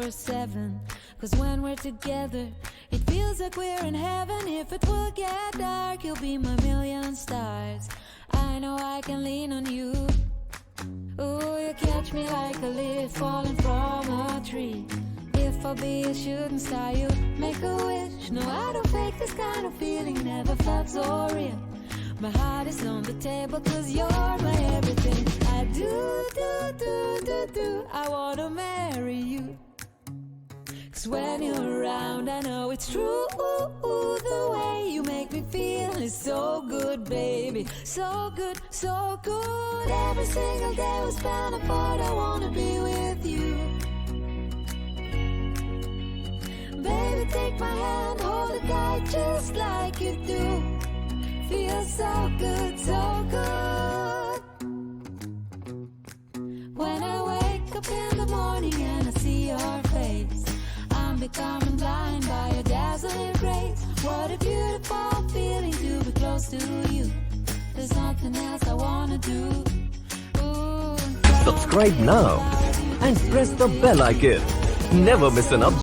24/7. Cause when we're together, it feels like we're in heaven. If it will get dark, you'll be my million stars. I know I can lean on you. Ooh, you catch me like a leaf falling from a tree. If I'll be a shooting star, you make a wish. No, I don't fake this kind of feeling, never felt so real. My heart is on the table cause you're my everything. I do, I wanna marry you. Cause when you're around, I know it's true. The way you make me feel is so good, baby. So good, so good. Every single day we spend apart, I wanna be with you. Baby, take my hand, hold it tight just like you do. Feels so good, so good. When I wake up in the morning and I see your face, I'm becoming blind by your dazzling grace. What a beautiful feeling to be close to you. There's nothing else I wanna do. Ooh, Subscribe now and press the bell icon. Never miss an update.